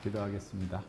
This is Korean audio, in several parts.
기도하겠습니다.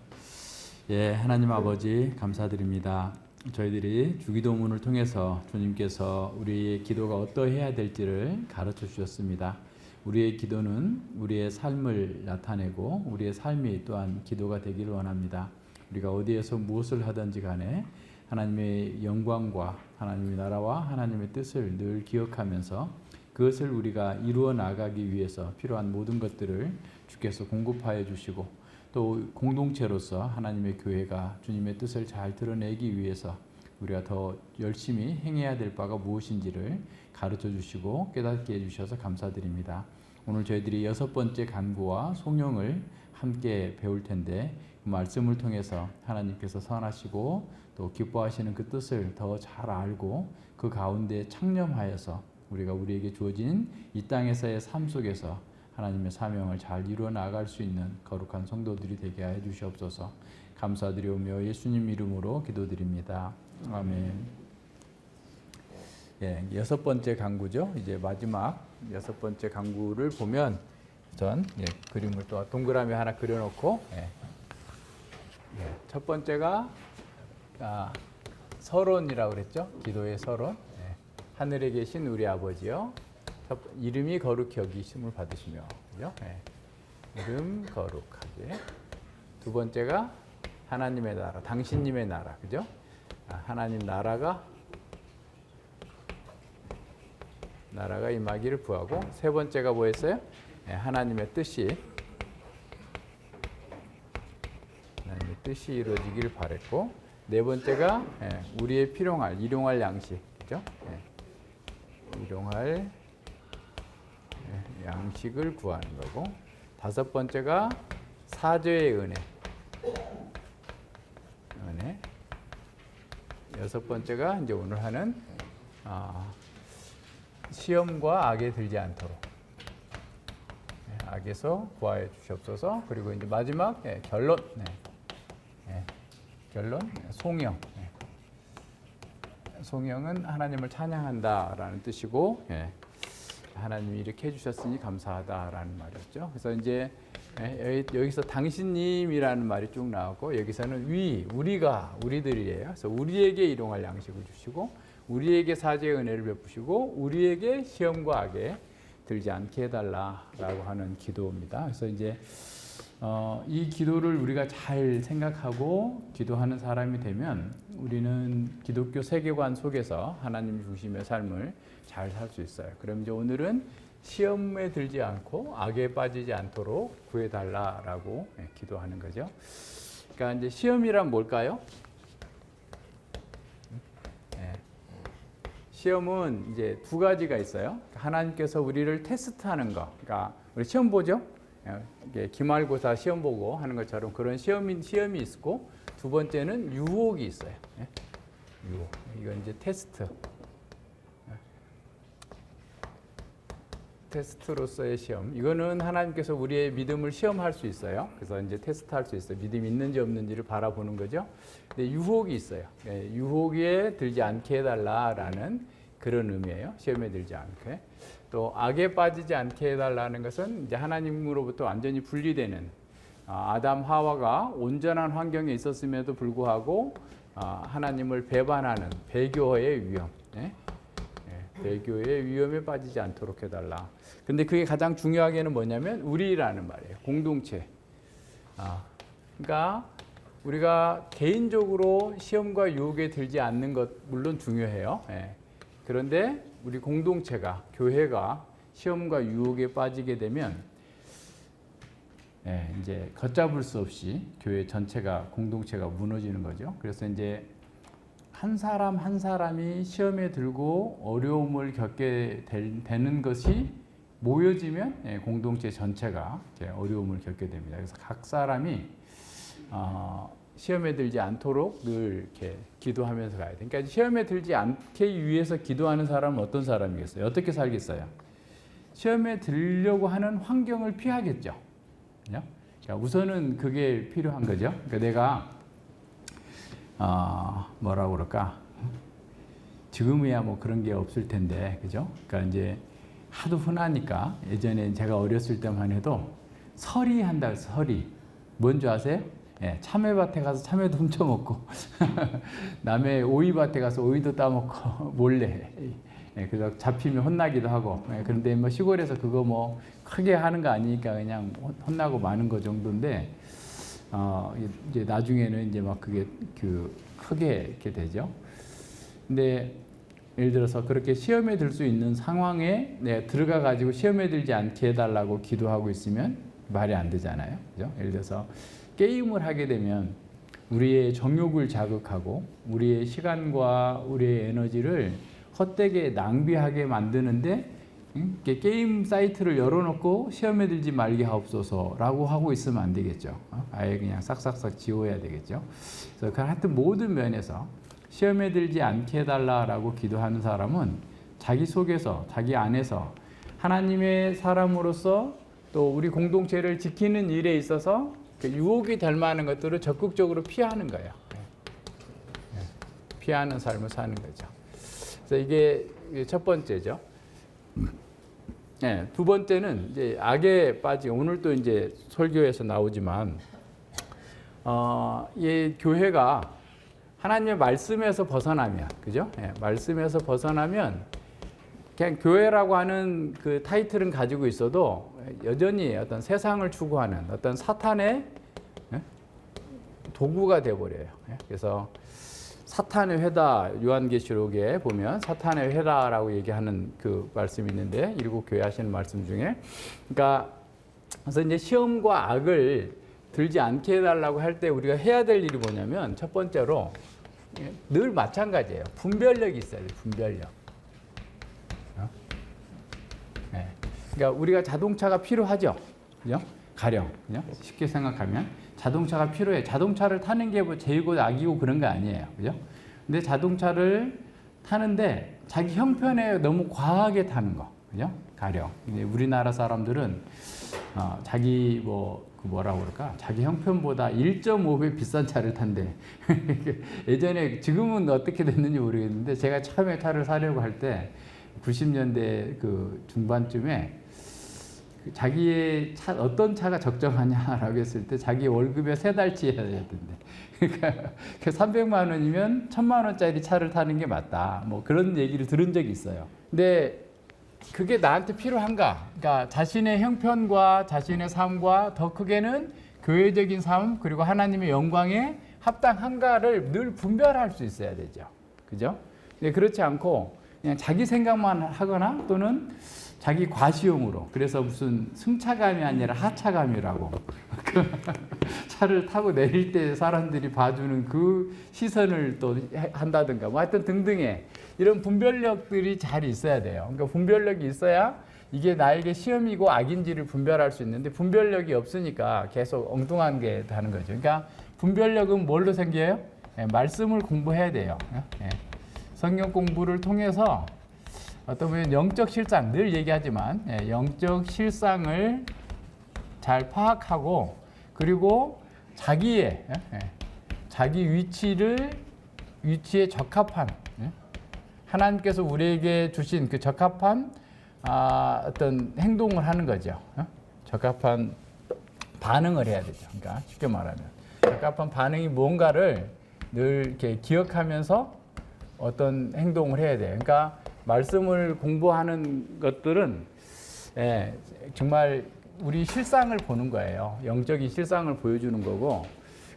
예, 하나님 아버지 감사드립니다. 저희들이 주기도문을 통해서 주님께서 우리의 기도가 어떠해야 될지를 가르쳐 주셨습니다. 우리의 기도는 우리의 삶을 나타내고 우리의 삶이 또한 기도가 되기를 원합니다. 우리가 어디에서 무엇을 하든지 간에 하나님의 영광과 하나님의 나라와 하나님의 뜻을 늘 기억하면서 그것을 우리가 이루어 나가기 위해서 필요한 모든 것들을 주께서 공급하여 주시고 또 공동체로서 하나님의 교회가 주님의 뜻을 잘 드러내기 위해서 우리가 더 열심히 행해야 될 바가 무엇인지를 가르쳐 주시고 깨닫게 해주셔서 감사드립니다. 오늘 저희들이 6번째 간구와 송영을 함께 배울 텐데 그 말씀을 통해서 하나님께서 선하시고 또 기뻐하시는 그 뜻을 더 잘 알고 그 가운데 창념하여서 우리가 우리에게 주어진 이 땅에서의 삶 속에서 하나님의 사명을 잘 이루어 나갈 수 있는 거룩한 성도들이 되게 하여 주시옵소서. 감사드리오며 예수님 이름으로 기도드립니다. 아멘. 예, 6번째 강구죠. 이제 마지막 6번째 강구를 보면 전 그림을 또 동그라미 하나 그려놓고 첫 번째가 서론이라고 그랬죠. 기도의 서론. 하늘에 계신 우리 아버지요. 이름이 거룩히 여기심을 받으시며, 그죠? 이름 거룩하게. 두 번째가 하나님의 나라, 당신님의 나라, 그죠? 하나님 나라가 임하기를 구하고, 세 번째가 뭐였어요? 하나님의 뜻이 이루어지기를 바랬고, 네 번째가 우리의 필요할, 일용할 양식, 그죠? 일용할 양식을 구하는 거고, 다섯 번째가 사죄의 은혜. 여섯 번째가 이제 오늘 하는 시험과 악에 들지 않도록 악에서 구하여 주시옵소서. 그리고 이제 마지막 결론, 송영. 송영은 하나님을 찬양한다라는 뜻이고, 하나님이 이렇게 해주셨으니 감사하다라는 말이죠. 그래서 이제 여기서 당신님이라는 말이 쭉 나오고, 여기서는 우리들이에요. 그래서 우리에게 일용할 양식을 주시고, 우리에게 사죄의 은혜를 베푸시고, 우리에게 시험과 악에 들지 않게 해달라라고 하는 기도입니다. 그래서 이제 이 기도를 우리가 잘 생각하고 기도하는 사람이 되면 우리는 기독교 세계관 속에서 하나님 중심의 삶을 잘 살 수 있어요. 그럼 이제 오늘은 시험에 들지 않고 악에 빠지지 않도록 구해달라라고 기도하는 거죠. 그러니까 이제 시험이란 뭘까요? 시험은 이제 두 가지가 있어요. 하나님께서 우리를 테스트하는 거. 그러니까 우리 시험 보죠. 기말고사 시험 보고 하는 것처럼 그런 시험이 있고, 두 번째는 유혹이 있어요. 유혹. 이건 이제 테스트로서의 시험. 이거는 하나님께서 우리의 믿음을 시험할 수 있어요. 그래서 이제 테스트할 수 있어요. 믿음이 있는지 없는지를 바라보는 거죠. 근데 유혹이 있어요. 유혹에 들지 않게 해달라라는 그런 의미예요. 시험에 들지 않게. 또 악에 빠지지 않게 해달라는 것은 이제 하나님으로부터 완전히 분리되는 아담 하와가 온전한 환경에 있었음에도 불구하고 하나님을 배반하는 배교의 위험, 배교의 위험에 빠지지 않도록 해달라. 근데 그게 가장 중요하게는 뭐냐면 우리라는 말이에요. 공동체. 그러니까 우리가 개인적으로 시험과 유혹에 들지 않는 것 물론 중요해요. 그런데 우리 공동체가, 교회가 시험과 유혹에 빠지게 되면 이제 걷잡을 수 없이 교회 전체가, 공동체가 무너지는 거죠. 그래서 이제 한 사람 한 사람이 시험에 들고 어려움을 겪게 되는 것이 모여지면 공동체 전체가 어려움을 겪게 됩니다. 그래서 각 사람이 시험에 들지 않도록 늘 이렇게 기도하면서 가야 돼요. 그러니까 시험에 들지 않게 위해서 기도하는 사람은 어떤 사람이겠어요? 어떻게 살겠어요? 시험에 들려고 하는 환경을 피하겠죠. 그러니까 우선은 그게 필요한 거죠. 그러니까 내가 뭐라고 그럴까? 지금이야 뭐 그런 게 없을 텐데, 그죠? 그러니까 이제 하도 흔하니까 예전에 제가 어렸을 때만 해도 서리 한다, 서리. 뭔지 아세요? 참외밭에 가서 참외도 훔쳐먹고 남의 오이밭에 가서 오이도 따먹고 몰래. 그래서 잡히면 혼나기도 하고. 그런데 뭐 시골에서 그거 뭐 크게 하는 거 아니니까 그냥 혼나고 마는 거 정도인데, 이제 나중에는 이제 막 그게 크게 이렇게 되죠. 근데 예를 들어서 그렇게 시험에 들 수 있는 상황에 내가 들어가 가지고 시험에 들지 않게 해달라고 기도하고 있으면 말이 안 되잖아요. 그죠? 예를 들어서 게임을 하게 되면 우리의 정욕을 자극하고 우리의 시간과 우리의 에너지를 헛되게 낭비하게 만드는데, 게임 사이트를 열어놓고 시험에 들지 말게 하옵소서라고 하고 있으면 안 되겠죠. 아예 그냥 싹싹싹 지워야 되겠죠. 그래서 하여튼 모든 면에서 시험에 들지 않게 해달라고 기도하는 사람은 자기 속에서, 자기 안에서 하나님의 사람으로서 또 우리 공동체를 지키는 일에 있어서 유혹이 될 만한 것들을 적극적으로 피하는 거예요. 피하는 삶을 사는 거죠. 그래서 이게 첫 번째죠. 두 번째는 이제 악에 빠지. 오늘 또 이제 설교에서 나오지만, 이 교회가 하나님의 말씀에서 벗어나면, 그죠? 말씀에서 벗어나면 그냥 교회라고 하는 그 타이틀은 가지고 있어도 여전히 어떤 세상을 추구하는 어떤 사탄의 도구가 되어버려요. 그래서 사탄의 회다, 요한계시록에 보면 사탄의 회다라고 얘기하는 그 말씀이 있는데, 일곱 교회 하시는 말씀 중에, 그러니까 그래서 이제 시험과 악을 들지 않게 해달라고 할 때 우리가 해야 될 일이 뭐냐면, 첫 번째로 늘 마찬가지예요. 분별력이 있어야 돼요. 분별력. 그러니까 우리가 자동차가 필요하죠. 그죠? 가령, 그죠? 쉽게 생각하면 자동차가 필요해. 자동차를 타는 게 뭐 죄이고 악이고 그런 거 아니에요. 그죠? 근데 자동차를 타는데 자기 형편에 너무 과하게 타는 거. 그죠? 가령. 근데 우리나라 사람들은 자기 뭐라고 그럴까? 자기 형편보다 1.5배 비싼 차를 탄대. 예전에, 지금은 어떻게 됐는지 모르겠는데, 제가 처음에 차를 사려고 할 때 90년대 그 중반쯤에 자기의 차, 어떤 차가 적정하냐라고 했을 때 자기 월급의 3달치 해야 된대. 그러니까 300만 원이면 1000만 원짜리 차를 타는 게 맞다. 뭐 그런 얘기를 들은 적이 있어요. 근데 그게 나한테 필요한가? 그러니까 자신의 형편과 자신의 삶과 더 크게는 교회적인 삶, 그리고 하나님의 영광에 합당한가를 늘 분별할 수 있어야 되죠. 그죠? 근데 그렇지 않고 그냥 자기 생각만 하거나 또는 자기 과시용으로, 그래서 무슨 승차감이 아니라 하차감이라고 차를 타고 내릴 때 사람들이 봐주는 그 시선을 또 한다든가 뭐 하여튼 등등의 이런 분별력들이 잘 있어야 돼요. 그러니까 분별력이 있어야 이게 나에게 시험이고 악인지를 분별할 수 있는데, 분별력이 없으니까 계속 엉뚱한 게 하는 거죠. 그러니까 분별력은 뭘로 생겨요? 말씀을 공부해야 돼요. 성경 공부를 통해서 어떤 보면 영적 실상, 늘 얘기하지만 영적 실상을 잘 파악하고, 그리고 자기의 자기 위치에 적합한, 하나님께서 우리에게 주신 그 적합한 어떤 행동을 하는 거죠. 적합한 반응을 해야 되죠. 그러니까 쉽게 말하면 적합한 반응이 뭔가를 늘 이렇게 기억하면서 어떤 행동을 해야 돼요. 그러니까 말씀을 공부하는 것들은 정말 우리 실상을 보는 거예요. 영적인 실상을 보여주는 거고.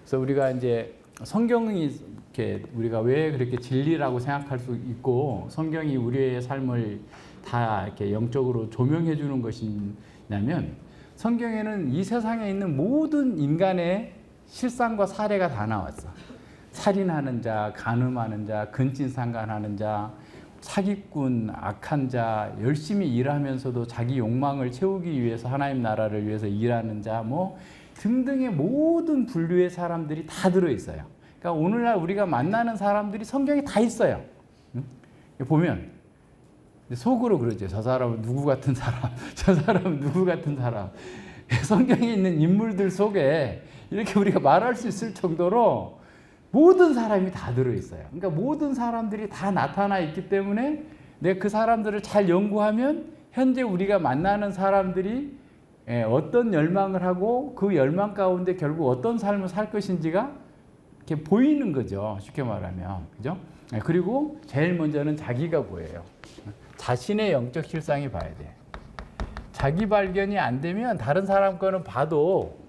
그래서 우리가 이제 성경이 이렇게 우리가 왜 그렇게 진리라고 생각할 수 있고 성경이 우리의 삶을 다 이렇게 영적으로 조명해 주는 것이냐면 성경에는 이 세상에 있는 모든 인간의 실상과 사례가 다 나왔어. 살인하는 자, 간음하는 자, 근친상간하는 자, 사기꾼, 악한 자, 열심히 일하면서도 자기 욕망을 채우기 위해서 하나님 나라를 위해서 일하는 자, 뭐 등등의 모든 분류의 사람들이 다 들어있어요. 그러니까 오늘날 우리가 만나는 사람들이 성경에 다 있어요. 보면 속으로 그러죠. 저 사람은 누구 같은 사람, 저 사람은 누구 같은 사람. 성경에 있는 인물들 속에 이렇게 우리가 말할 수 있을 정도로 모든 사람이 다 들어있어요. 그러니까 모든 사람들이 다 나타나 있기 때문에 내가 그 사람들을 잘 연구하면 현재 우리가 만나는 사람들이 어떤 열망을 하고 그 열망 가운데 결국 어떤 삶을 살 것인지가 이렇게 보이는 거죠. 쉽게 말하면. 그죠? 그리고 제일 먼저는 자기가 보여요. 자신의 영적 실상이 봐야 돼. 자기 발견이 안 되면 다른 사람 거는 봐도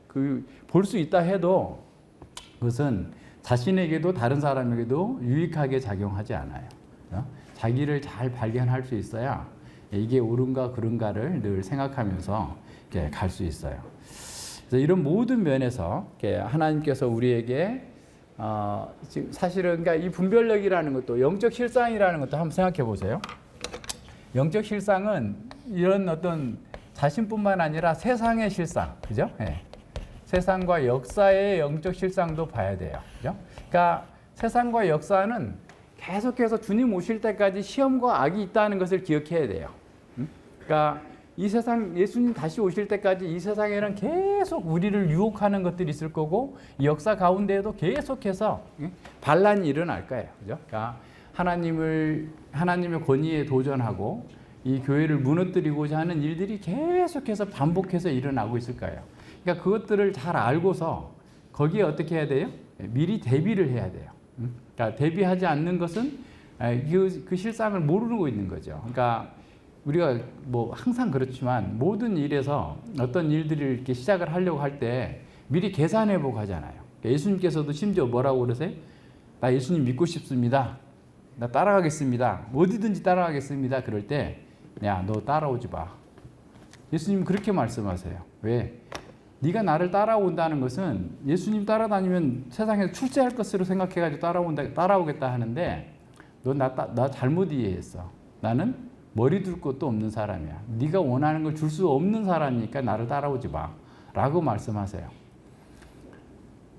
볼 수 있다 해도 그것은 자신에게도 다른 사람에게도 유익하게 작용하지 않아요. 자기를 잘 발견할 수 있어야 이게 옳은가 그른가를 늘 생각하면서 갈 수 있어요. 그래서 이런 모든 면에서 하나님께서 우리에게 지금 사실은 그러니까 이 분별력이라는 것도 영적 실상이라는 것도 한번 생각해 보세요. 영적 실상은 이런 어떤 자신뿐만 아니라 세상의 실상, 그죠? 네. 세상과 역사의 영적 실상도 봐야 돼요. 그죠? 그러니까 세상과 역사는 계속해서 주님 오실 때까지 시험과 악이 있다는 것을 기억해야 돼요. 그러니까 이 세상 예수님 다시 오실 때까지 이 세상에는 계속 우리를 유혹하는 것들이 있을 거고 이 역사 가운데에도 계속해서 반란이 일어날 거예요. 그죠? 그러니까 하나님의 권위에 도전하고 이 교회를 무너뜨리고자 하는 일들이 계속해서 반복해서 일어나고 있을 거예요. 그러니까 그것들을 잘 알고서 거기에 어떻게 해야 돼요? 미리 대비를 해야 돼요. 그러니까 대비하지 않는 것은 그 실상을 모르고 있는 거죠. 그러니까 우리가 뭐 항상 그렇지만 모든 일에서 어떤 일들을 이렇게 시작을 하려고 할 때 미리 계산해 보고 하잖아요. 그러니까 예수님께서도 심지어 뭐라고 그러세요? 나 예수님 믿고 싶습니다. 나 따라가겠습니다. 어디든지 따라가겠습니다. 그럴 때 야, 너 따라오지 마. 예수님 그렇게 말씀하세요. 왜? 네가 나를 따라온다는 것은 예수님 따라다니면 세상에서 출세할 것으로 생각해가지고 따라오겠다 하는데 너 나 잘못 이해했어. 나는 머리 둘 것도 없는 사람이야. 네가 원하는 걸 줄 수 없는 사람이니까 나를 따라오지 마. 라고 말씀하세요.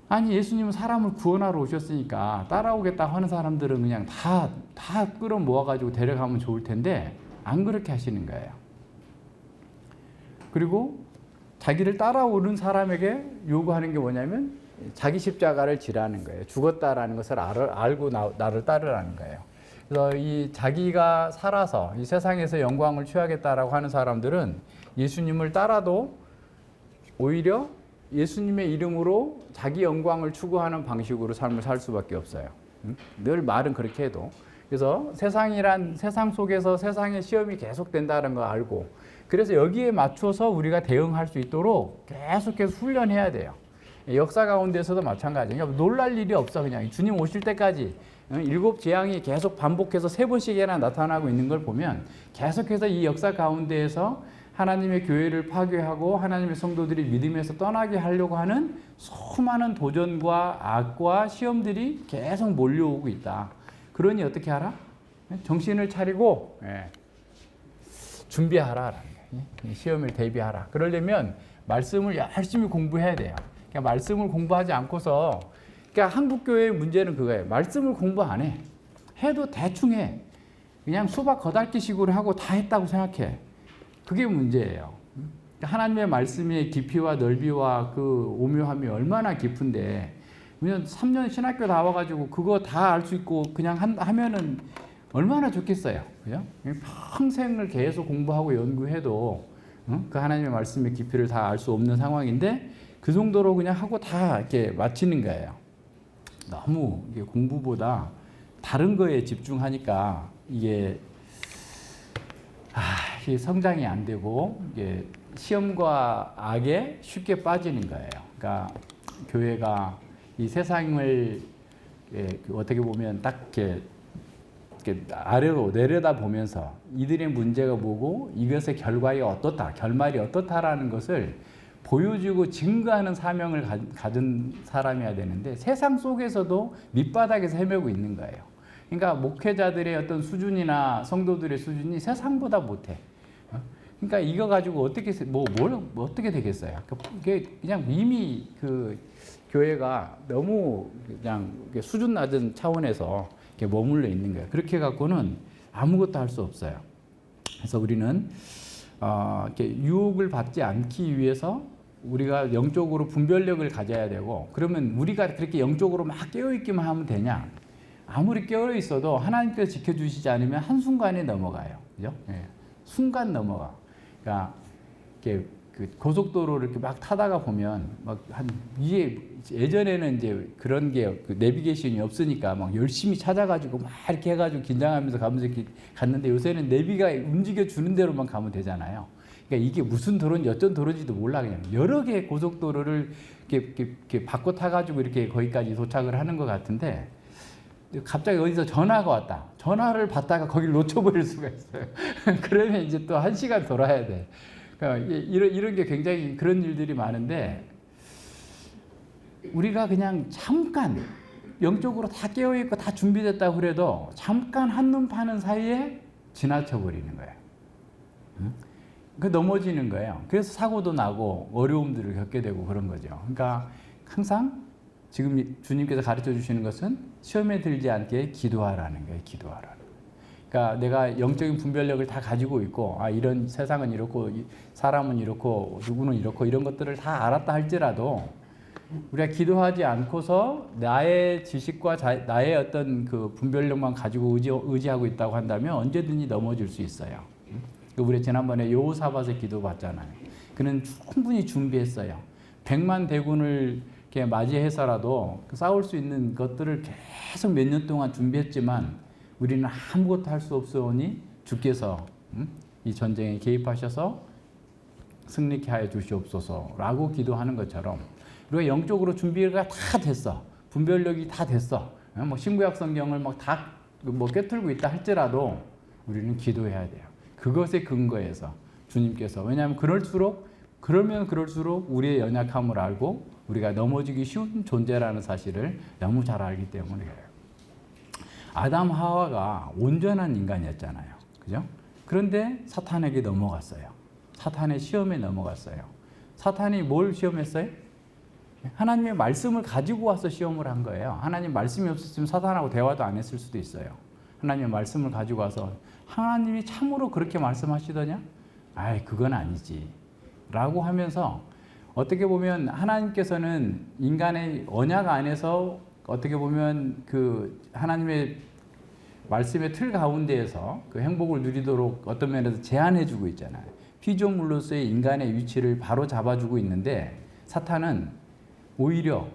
아니 예수님은 사람을 구원하러 오셨으니까 따라오겠다 하는 사람들은 그냥 다 끌어모아가지고 데려가면 좋을 텐데 안 그렇게 하시는 거예요. 그리고 자기를 따라오는 사람에게 요구하는 게 뭐냐면 자기 십자가를 지라는 거예요. 죽었다라는 것을 알고 나를 따르라는 거예요. 그래서 이 자기가 살아서 이 세상에서 영광을 취하겠다라고 하는 사람들은 예수님을 따라도 오히려 예수님의 이름으로 자기 영광을 추구하는 방식으로 삶을 살 수밖에 없어요. 늘 말은 그렇게 해도. 그래서 세상 속에서 세상의 시험이 계속된다는 걸 알고 그래서 여기에 맞춰서 우리가 대응할 수 있도록 계속해서 훈련해야 돼요. 역사 가운데서도 마찬가지예요. 그러니까 놀랄 일이 없어. 그냥 주님 오실 때까지 7 재앙이 계속 반복해서 3번씩이나 나타나고 있는 걸 보면 계속해서 이 역사 가운데에서 하나님의 교회를 파괴하고 하나님의 성도들이 믿음에서 떠나게 하려고 하는 수많은 도전과 악과 시험들이 계속 몰려오고 있다. 그러니 어떻게 하라? 정신을 차리고 준비하라. 시험을 대비하라. 그러려면 말씀을 열심히 공부해야 돼요. 그러니까 말씀을 공부하지 않고서 그러니까 한국교회의 문제는 그거예요. 말씀을 공부 안 해. 해도 대충 해. 그냥 수박 거달기식으로 하고 다 했다고 생각해. 그게 문제예요. 하나님의 말씀의 깊이와 넓이와 그 오묘함이 얼마나 깊은데 그냥 3년 신학교 나와가지고 그거 다 알 수 있고 그냥 하면은 얼마나 좋겠어요. 그죠? 평생을 계속 공부하고 연구해도 그 하나님의 말씀의 깊이를 다 알 수 없는 상황인데 그 정도로 그냥 하고 다 이렇게 마치는 거예요. 너무 이게 공부보다 다른 거에 집중하니까 이게 이게 성장이 안 되고 이게 시험과 악에 쉽게 빠지는 거예요. 그러니까 교회가 이 세상을 어떻게 보면 딱 이렇게 아래로 내려다 보면서 이들의 문제가 뭐고 이것의 결과가 어떻다, 결말이 어떻다라는 것을 보여주고 증거하는 사명을 가진 사람이어야 되는데 세상 속에서도 밑바닥에서 헤매고 있는 거예요. 그러니까 목회자들의 어떤 수준이나 성도들의 수준이 세상보다 못해. 그러니까 이거 가지고 어떻게 어떻게 되겠어요? 그게 그냥 이미 그 교회가 너무 그냥 수준 낮은 차원에서 이렇게 머물러 있는 거예요. 그렇게 갖고는 아무것도 할 수 없어요. 그래서 우리는 이렇게 유혹을 받지 않기 위해서 우리가 영적으로 분별력을 가져야 되고, 그러면 우리가 그렇게 영적으로 막 깨어있기만 하면 되냐? 아무리 깨어 있어도 하나님께서 지켜주시지 않으면 한순간에 넘어가요. 그죠? 예. 순간 넘어가. 그러니까 이렇게 그 고속도로를 이렇게 막 타다가 보면 이게 예전에는 이제 그런 게 그 내비게이션이 없으니까 막 열심히 찾아가지고 막 이렇게 해가지고 긴장하면서 가면서 이렇게 갔는데 요새는 내비가 움직여 주는 대로만 가면 되잖아요. 그러니까 이게 무슨 도로인지 어쩐 도로인지도 몰라. 그냥 여러 개의 고속도로를 이렇게 바꿔 타가지고 이렇게 거기까지 도착을 하는 것 같은데 갑자기 어디서 전화가 왔다. 전화를 받다가 거기를 놓쳐버릴 수가 있어요. 그러면 이제 또 1시간 돌아야 돼. 그러니까 이런 게 굉장히 그런 일들이 많은데 우리가 그냥 잠깐 영적으로 다 깨어있고 다 준비됐다고 그래도 잠깐 한눈 파는 사이에 지나쳐 버리는 거예요. 그 넘어지는 거예요. 그래서 사고도 나고 어려움들을 겪게 되고 그런 거죠. 그러니까 항상 지금 주님께서 가르쳐 주시는 것은 시험에 들지 않게 기도하라는 거예요. 기도하라는. 그러니까 내가 영적인 분별력을 다 가지고 있고 이런 세상은 이렇고 사람은 이렇고 누구는 이렇고 이런 것들을 다 알았다 할지라도 우리가 기도하지 않고서 나의 지식과 나의 어떤 그 분별력만 가지고 의지하고 있다고 한다면 언제든지 넘어질 수 있어요. 우리 지난번에 여호사밧의 기도 봤잖아요. 그는 충분히 준비했어요. 100만 대군을 이렇게 맞이해서라도 싸울 수 있는 것들을 계속 몇 년 동안 준비했지만 우리는 아무것도 할 수 없으니 주께서 이 전쟁에 개입하셔서 승리케 하여 주시옵소서라고 기도하는 것처럼 우리가 영적으로 준비가 다 됐어. 분별력이 다 됐어. 신구약 성경을 다 꿰뚫고 있다 할지라도 우리는 기도해야 돼요. 그것의 근거에서 주님께서, 왜냐하면 그러면 그럴수록 우리의 연약함을 알고 우리가 넘어지기 쉬운 존재라는 사실을 너무 잘 알기 때문에 그래요. 아담 하와가 온전한 인간이었잖아요. 그죠? 그런데 사탄에게 넘어갔어요. 사탄의 시험에 넘어갔어요. 사탄이 뭘 시험했어요? 하나님의 말씀을 가지고 와서 시험을 한 거예요. 하나님 말씀이 없었으면 사탄하고 대화도 안 했을 수도 있어요. 하나님의 말씀을 가지고 와서 하나님이 참으로 그렇게 말씀하시더냐? 그건 아니지. 라고 하면서 어떻게 보면 하나님께서는 인간의 언약 안에서 어떻게 보면 그 하나님의 말씀의 틀 가운데에서 그 행복을 누리도록 어떤 면에서 제한해주고 있잖아요. 피조물로서의 인간의 위치를 바로 잡아주고 있는데 사탄은 오히려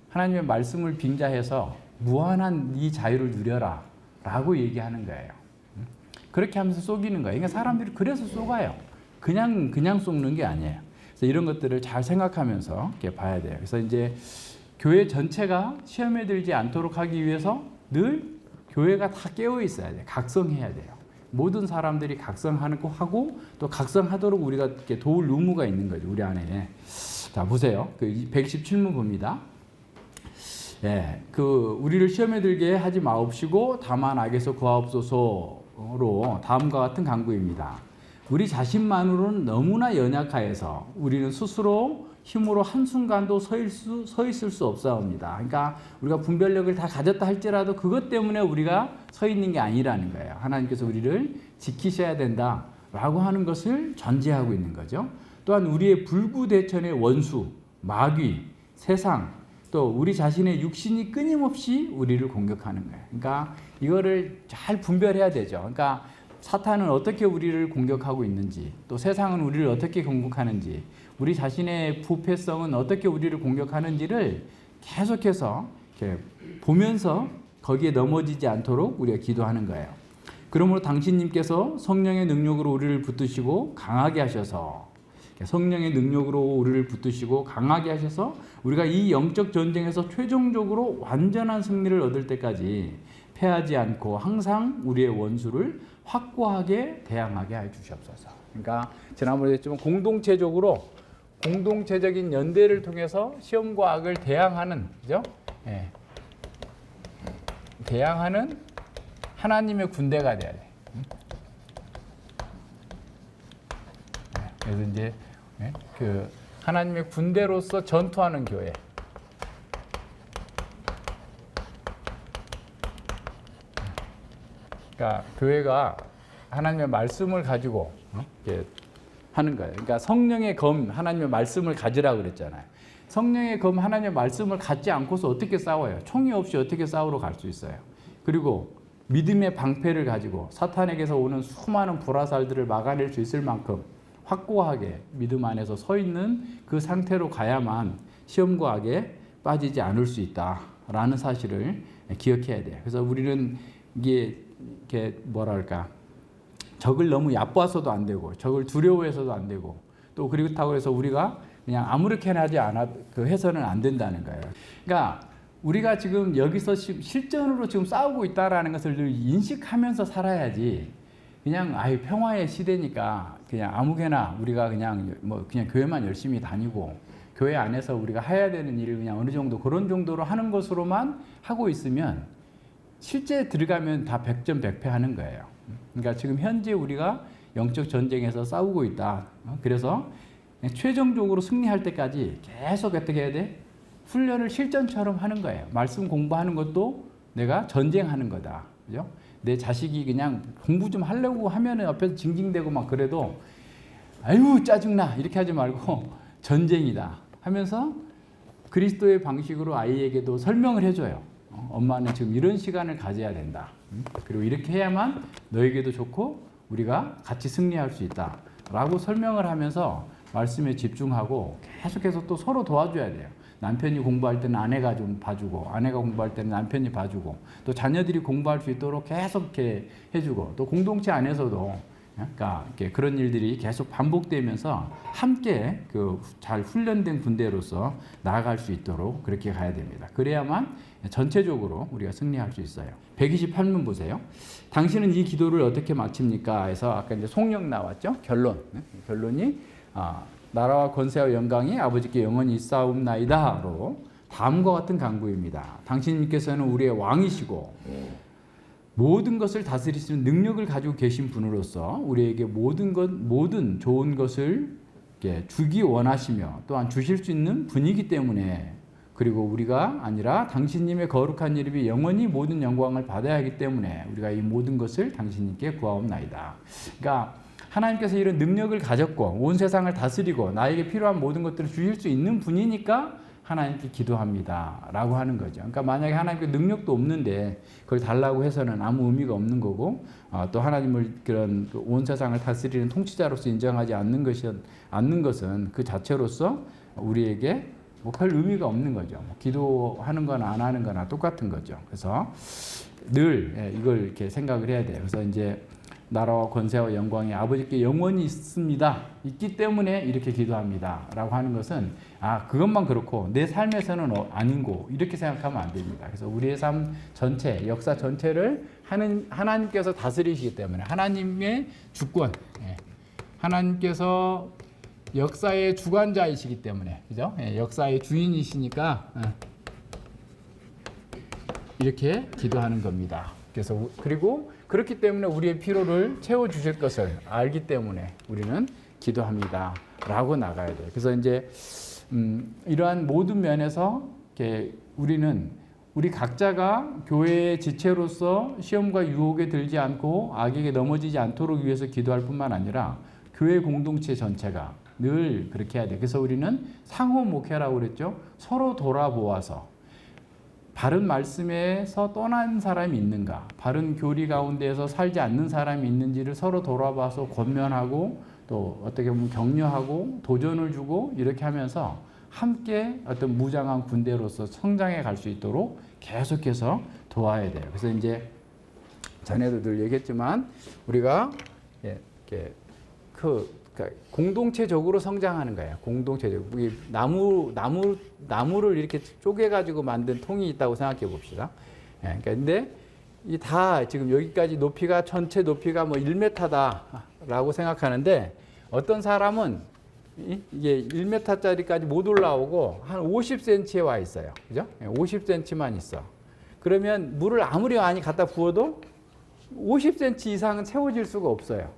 하나님의 말씀을 빙자해서 무한한 네 자유를 누려라 라고 얘기하는 거예요. 그렇게 하면서 속이는 거예요. 그러니까 사람들이 그래서 속아요. 그냥 속는 게 아니에요. 그래서 이런 것들을 잘 생각하면서 이렇게 봐야 돼요. 그래서 이제 교회 전체가 시험에 들지 않도록 하기 위해서 늘 교회가 다 깨어 있어야 돼요. 각성해야 돼요. 모든 사람들이 각성하고 또 각성하도록 우리가 이렇게 도울 의무가 있는 거죠. 우리 안에. 자, 보세요. 그 117문 봅니다. 우리를 시험에 들게 하지 마옵시고 다만 악에서 구하옵소서로 다음과 같은 간구입니다. 우리 자신만으로는 너무나 연약하여서 우리는 스스로 힘으로 한순간도 서 있을 수 없사옵니다. 그러니까 우리가 분별력을 다 가졌다 할지라도 그것 때문에 우리가 서 있는 게 아니라는 거예요. 하나님께서 우리를 지키셔야 된다라고 하는 것을 전제하고 있는 거죠. 또한 우리의 불구대천의 원수, 마귀, 세상, 또 우리 자신의 육신이 끊임없이 우리를 공격하는 거예요. 그러니까 이거를 잘 분별해야 되죠. 그러니까 사탄은 어떻게 우리를 공격하고 있는지, 또 세상은 우리를 어떻게 공격하는지, 우리 자신의 부패성은 어떻게 우리를 공격하는지를 계속해서 이렇게 보면서 거기에 넘어지지 않도록 우리가 기도하는 거예요. 그러므로 당신님께서 성령의 능력으로 우리를 붙드시고 강하게 하셔서, 성령의 능력으로 우리를 붙드시고 강하게 하셔서 우리가 이 영적 전쟁에서 최종적으로 완전한 승리를 얻을 때까지 패하지 않고 항상 우리의 원수를 확고하게 대항하게 해 주시옵소서. 그러니까 지난번에 했지만 공동체적인 연대를 통해서 시험과 악을 대항하는, 그죠? 예. 대항하는 하나님의 군대가 돼야 돼. 그래서 이제 그 하나님의 군대로서 전투하는 교회. 그러니까 교회가 하나님의 말씀을 가지고 이렇게 하는 거예요. 그러니까 성령의 검, 하나님의 말씀을 가지라고 그랬잖아요. 성령의 검, 하나님의 말씀을 갖지 않고서 어떻게 싸워요? 총이 없이 어떻게 싸우러 갈 수 있어요? 그리고 믿음의 방패를 가지고 사탄에게서 오는 수많은 불화살들을 막아낼 수 있을 만큼 확고하게 믿음 안에서 서 있는 그 상태로 가야만 시험과 악에 빠지지 않을 수 있다라는 사실을 기억해야 돼요. 그래서 우리는 이게 뭐랄까, 적을 너무 얕봐서도 안 되고, 적을 두려워해서도 안 되고, 또 그렇다고 해서 우리가 그냥 아무렇게나 하지 않아 해서는 안 된다는 거예요. 그러니까 우리가 지금 여기서 실전으로 지금 싸우고 있다라는 것을 늘 인식하면서 살아야지. 그냥 평화의 시대니까 그냥 아무개나 우리가 그냥 교회만 열심히 다니고 교회 안에서 우리가 해야 되는 일을 그냥 어느 정도 그런 정도로 하는 것으로만 하고 있으면 실제 들어가면 다 백전백패하는 거예요. 그러니까 지금 현재 우리가 영적 전쟁에서 싸우고 있다. 그래서 최종적으로 승리할 때까지 계속 어떻게 해야 돼? 훈련을 실전처럼 하는 거예요. 말씀 공부하는 것도 내가 전쟁하는 거다. 그죠? 내 자식이 그냥 공부 좀 하려고 하면은 옆에서 징징대고 막 그래도 아유 짜증나 이렇게 하지 말고 전쟁이다 하면서 그리스도의 방식으로 아이에게도 설명을 해줘요. 엄마는 지금 이런 시간을 가져야 된다. 그리고 이렇게 해야만 너에게도 좋고 우리가 같이 승리할 수 있다 라고 설명을 하면서 말씀에 집중하고 계속해서 또 서로 도와줘야 돼요. 남편이 공부할 때는 아내가 좀 봐주고, 아내가 공부할 때는 남편이 봐주고, 또 자녀들이 공부할 수 있도록 계속 이렇게 해주고, 또 공동체 안에서도 그러니까 그런 일들이 계속 반복되면서 함께 잘 훈련된 군대로서 나아갈 수 있도록 그렇게 가야 됩니다. 그래야만 전체적으로 우리가 승리할 수 있어요. 128문 보세요. 당신은 이 기도를 어떻게 마칩니까? 해서 아까 이제 송영 나왔죠? 결론이 나라와 권세와 영광이 아버지께 영원히 있사옵나이다로 다음과 같은 간구입니다. 당신께서는 우리의 왕이시고 모든 것을 다스리시는 능력을 가지고 계신 분으로서 우리에게 모든 좋은 것을 주기 원하시며 또한 주실 수 있는 분이기 때문에, 그리고 우리가 아니라 당신님의 거룩한 이름이 영원히 모든 영광을 받아야 하기 때문에 우리가 이 모든 것을 당신님께 구하옵나이다. 그러니까 하나님께서 이런 능력을 가졌고 온 세상을 다스리고 나에게 필요한 모든 것들을 주실 수 있는 분이니까 하나님께 기도합니다 라고 하는 거죠. 그러니까 만약에 하나님께 능력도 없는데 그걸 달라고 해서는 아무 의미가 없는 거고, 또 하나님을 그런 온 세상을 다스리는 통치자로서 인정하지 않는 것은 그 자체로서 우리에게 별 의미가 없는 거죠. 기도하는 거나 안 하는 거나 똑같은 거죠. 그래서 늘 이걸 이렇게 생각을 해야 돼요. 그래서 이제 나라와 권세와 영광이 아버지께 영원히 있기 때문에 이렇게 기도합니다 라고 하는 것은 그것만 그렇고 내 삶에서는 아닌고 이렇게 생각하면 안 됩니다. 그래서 우리의 삶 전체, 역사 전체를 하나님께서 다스리시기 때문에, 하나님의 주권, 하나님께서 역사의 주관자이시기 때문에, 그죠? 역사의 주인이시니까 이렇게 기도하는 겁니다. 그래서 그리고 그렇기 때문에 우리의 필요를 채워주실 것을 알기 때문에 우리는 기도합니다 라고 나가야 돼요. 그래서 이제 이러한 모든 면에서 우리 각자가 교회의 지체로서 시험과 유혹에 들지 않고 악에게 넘어지지 않도록 위해서 기도할 뿐만 아니라 교회 공동체 전체가 늘 그렇게 해야 돼. 그래서 우리는 상호 목회라고 그랬죠. 서로 돌아보아서 바른 말씀에서 떠난 사람이 있는가, 바른 교리 가운데에서 살지 않는 사람이 있는지를 서로 돌아봐서 권면하고 또 어떻게 보면 격려하고 도전을 주고 이렇게 하면서 함께 어떤 무장한 군대로서 성장해 갈 수 있도록 계속해서 도와야 돼요. 그래서 이제 전에도 늘 얘기했지만 우리가 공동체적으로 성장하는 거예요. 공동체적으로. 나무를 이렇게 쪼개가지고 만든 통이 있다고 생각해 봅시다. 근데 이 다 지금 여기까지 높이가 전체 높이가 뭐 1m다라고 생각하는데 어떤 사람은 이게 1m짜리까지 못 올라오고 한 50cm에 와 있어요. 그죠? 50cm만 있어. 그러면 물을 아무리 많이 갖다 부어도 50cm 이상은 채워질 수가 없어요.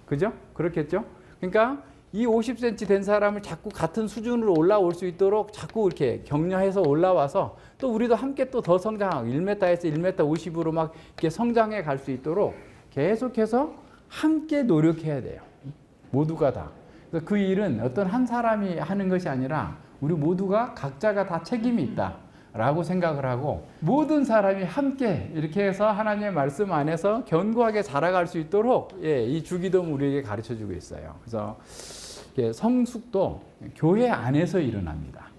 그죠? 그렇겠죠? 그러니까 이 50cm 된 사람을 자꾸 같은 수준으로 올라올 수 있도록 자꾸 이렇게 격려해서 올라와서 또 우리도 함께 또 더 성장하고 1m에서 1m 50으로 막 이렇게 성장해 갈 수 있도록 계속해서 함께 노력해야 돼요. 모두가 다. 그래서 그 일은 어떤 한 사람이 하는 것이 아니라 우리 모두가 각자가 다 책임이 있다. 라고 생각을 하고 모든 사람이 함께 이렇게 해서 하나님의 말씀 안에서 견고하게 자라갈 수 있도록 이 주기도문 우리에게 가르쳐주고 있어요. 그래서 성숙도 교회 안에서 일어납니다.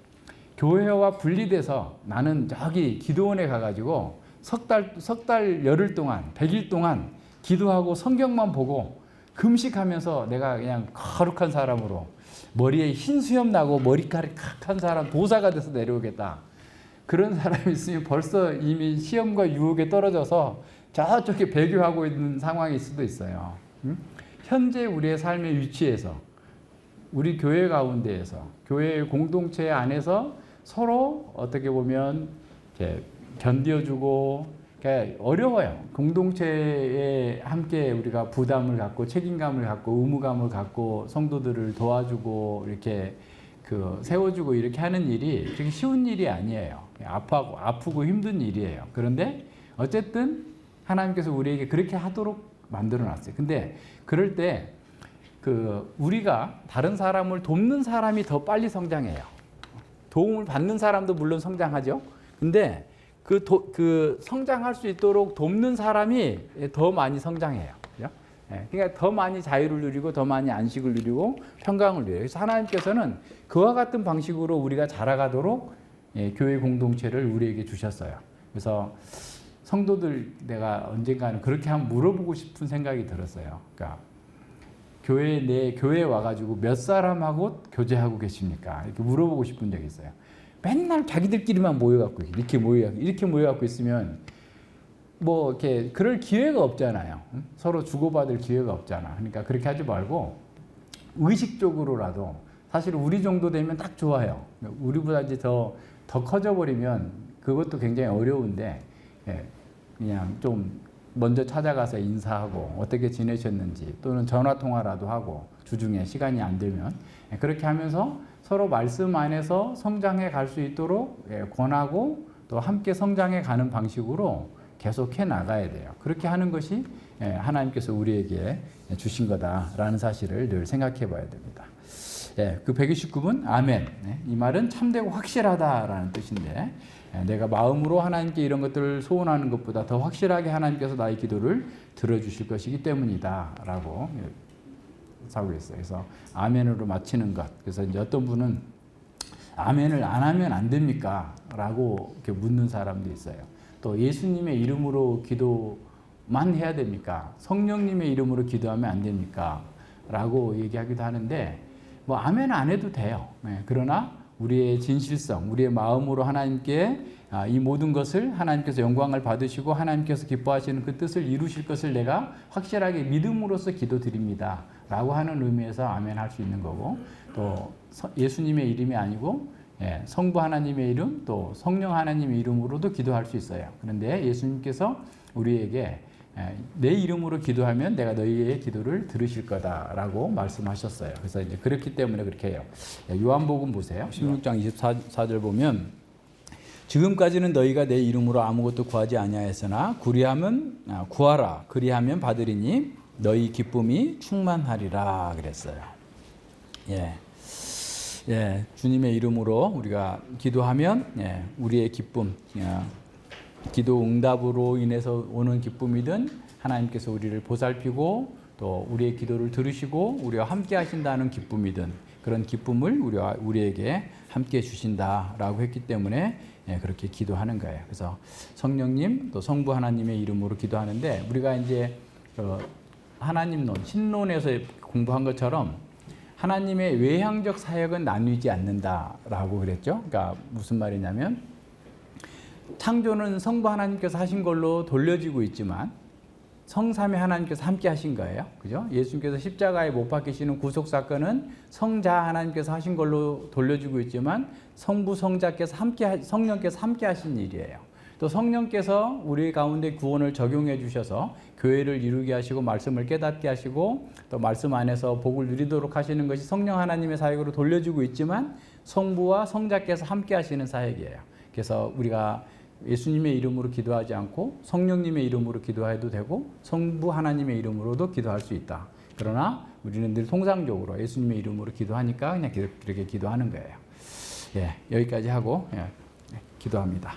교회와 분리돼서 나는 저기 기도원에 가가지고 석 달 열흘 동안 100일 동안 기도하고 성경만 보고 금식하면서 내가 그냥 거룩한 사람으로 머리에 흰 수염 나고 머리카락 한 사람 도사가 돼서 내려오겠다. 그런 사람이 있으면 벌써 이미 시험과 유혹에 떨어져서 저쪽에 배교하고 있는 상황일 수도 있어요. 현재 우리의 삶의 위치에서 우리 교회 가운데에서 교회 공동체 안에서 서로 어떻게 보면 견뎌주고 어려워요. 공동체에 함께 우리가 부담을 갖고 책임감을 갖고 의무감을 갖고 성도들을 도와주고 이렇게 세워주고 이렇게 하는 일이 되게 쉬운 일이 아니에요. 아프고 힘든 일이에요. 그런데 어쨌든 하나님께서 우리에게 그렇게 하도록 만들어 놨어요. 근데 그럴 때 우리가 다른 사람을 돕는 사람이 더 빨리 성장해요. 도움을 받는 사람도 물론 성장하죠. 근데 성장할 수 있도록 돕는 사람이 더 많이 성장해요. 그죠? 그러니까 더 많이 자유를 누리고 더 많이 안식을 누리고 평강을 누려요. 그래서 하나님께서는 그와 같은 방식으로 우리가 자라가도록 교회 공동체를 우리에게 주셨어요. 그래서 성도들 내가 언젠가는 그렇게 한번 물어보고 싶은 생각이 들었어요. 그러니까 내 교회에 와가지고 몇 사람하고 교제하고 계십니까? 이렇게 물어보고 싶은 적이 있어요. 맨날 자기들끼리만 모여갖고 이렇게 모여갖고 있으면 뭐 이렇게 그럴 기회가 없잖아요. 서로 주고받을 기회가 없잖아. 그러니까 그렇게 하지 말고 의식적으로라도 사실 우리 정도 되면 딱 좋아요. 우리보다 이제 더 커져 버리면 그것도 굉장히 어려운데 그냥 좀 먼저 찾아가서 인사하고 어떻게 지내셨는지 또는 전화 통화라도 하고 주중에 시간이 안 되면 그렇게 하면서 서로 말씀 안에서 성장해 갈 수 있도록 권하고 또 함께 성장해 가는 방식으로 계속해 나가야 돼요. 그렇게 하는 것이 하나님께서 우리에게 주신 거다라는 사실을 늘 생각해 봐야 됩니다. 그 129분 아멘. 이 말은 참되고 확실하다라는 뜻인데 내가 마음으로 하나님께 이런 것들을 소원하는 것보다 더 확실하게 하나님께서 나의 기도를 들어주실 것이기 때문이다라고 하고 있어요. 그래서 아멘으로 마치는 것. 그래서 이제 어떤 분은 아멘을 안 하면 안 됩니까? 라고 이렇게 묻는 사람도 있어요. 또 예수님의 이름으로 기도만 해야 됩니까? 성령님의 이름으로 기도하면 안 됩니까? 라고 얘기하기도 하는데 뭐 아멘 안 해도 돼요. 그러나 우리의 진실성, 우리의 마음으로 하나님께 이 모든 것을 하나님께서 영광을 받으시고 하나님께서 기뻐하시는 그 뜻을 이루실 것을 내가 확실하게 믿음으로써 기도드립니다. 라고 하는 의미에서 아멘 할 수 있는 거고 또 예수님의 이름이 아니고 성부 하나님의 이름 또 성령 하나님의 이름으로도 기도할 수 있어요. 그런데 예수님께서 우리에게 내 이름으로 기도하면 내가 너희의 기도를 들으실 거다라고 말씀하셨어요. 그래서 이제 그렇기 때문에 그렇게 해요. 요한복음 보세요. 16장 24절 보면 지금까지는 너희가 내 이름으로 아무것도 구하지 아니하였으나 구하라 그리하면 받으리니 너희 기쁨이 충만하리라 그랬어요. 예. 예, 주님의 이름으로 우리가 기도하면 우리의 기쁨, 기도 응답으로 인해서 오는 기쁨이든 하나님께서 우리를 보살피고 또 우리의 기도를 들으시고 우리와 함께 하신다는 기쁨이든 그런 기쁨을 우리에게 함께 주신다라고 했기 때문에 그렇게 기도하는 거예요. 그래서 성령님 또 성부 하나님의 이름으로 기도하는데 우리가 이제 하나님론, 신론에서 공부한 것처럼 하나님의 외향적 사역은 나누지 않는다라고 그랬죠. 그러니까 무슨 말이냐면 창조는 성부 하나님께서 하신 걸로 돌려지고 있지만 성삼위 하나님께서 함께 하신 거예요. 그죠? 예수님께서 십자가에 못 박히시는 구속 사건은 성자 하나님께서 하신 걸로 돌려지고 있지만 성부 성자께서 성령께서 함께 하신 일이에요. 또 성령께서 우리 가운데 구원을 적용해 주셔서 교회를 이루게 하시고 말씀을 깨닫게 하시고 또 말씀 안에서 복을 누리도록 하시는 것이 성령 하나님의 사역으로 돌려지고 있지만 성부와 성자께서 함께 하시는 사역이에요. 그래서 우리가 예수님의 이름으로 기도하지 않고 성령님의 이름으로 기도해도 되고 성부 하나님의 이름으로도 기도할 수 있다. 그러나 우리는 늘 통상적으로 예수님의 이름으로 기도하니까 그냥 그렇게 기도하는 거예요. 예, 여기까지 하고 기도합니다.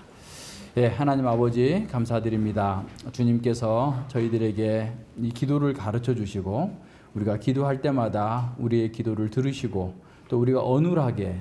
예, 하나님 아버지 감사드립니다. 주님께서 저희들에게 이 기도를 가르쳐 주시고 우리가 기도할 때마다 우리의 기도를 들으시고 또 우리가 어눌하게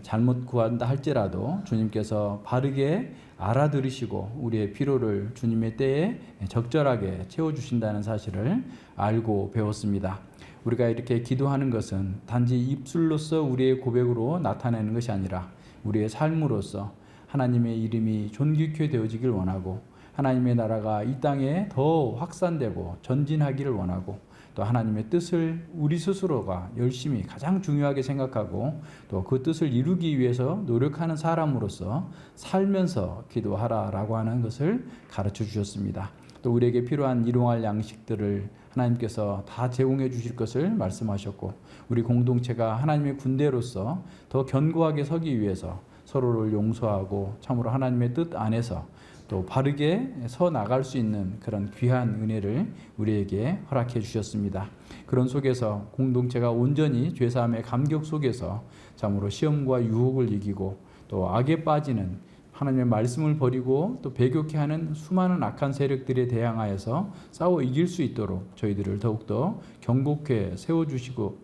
잘못 구한다 할지라도 주님께서 바르게 알아들으시고 우리의 필요를 주님의 때에 적절하게 채워주신다는 사실을 알고 배웠습니다. 우리가 이렇게 기도하는 것은 단지 입술로서 우리의 고백으로 나타내는 것이 아니라 우리의 삶으로서 하나님의 이름이 존귀케 되어지길 원하고 하나님의 나라가 이 땅에 더 확산되고 전진하기를 원하고 또 하나님의 뜻을 우리 스스로가 열심히 가장 중요하게 생각하고 또 그 뜻을 이루기 위해서 노력하는 사람으로서 살면서 기도하라라고 하는 것을 가르쳐 주셨습니다. 또 우리에게 필요한 일용할 양식들을 하나님께서 다 제공해 주실 것을 말씀하셨고 우리 공동체가 하나님의 군대로서 더 견고하게 서기 위해서 서로를 용서하고 참으로 하나님의 뜻 안에서 또 바르게 서 나갈 수 있는 그런 귀한 은혜를 우리에게 허락해 주셨습니다. 그런 속에서 공동체가 온전히 죄사함의 감격 속에서 참으로 시험과 유혹을 이기고 또 악에 빠지는 하나님의 말씀을 버리고 또 배교케 하는 수많은 악한 세력들에 대항하여서 싸워 이길 수 있도록 저희들을 더욱더 견고케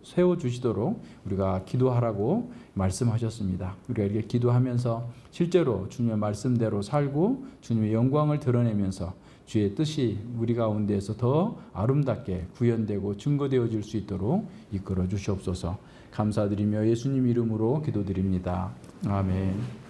세워주시도록 우리가 기도하라고 말씀하셨습니다. 우리가 이렇게 기도하면서 실제로 주님의 말씀대로 살고 주님의 영광을 드러내면서 주의 뜻이 우리 가운데에서 더 아름답게 구현되고 증거되어질 수 있도록 이끌어 주시옵소서. 감사드리며 예수님 이름으로 기도드립니다. 아멘.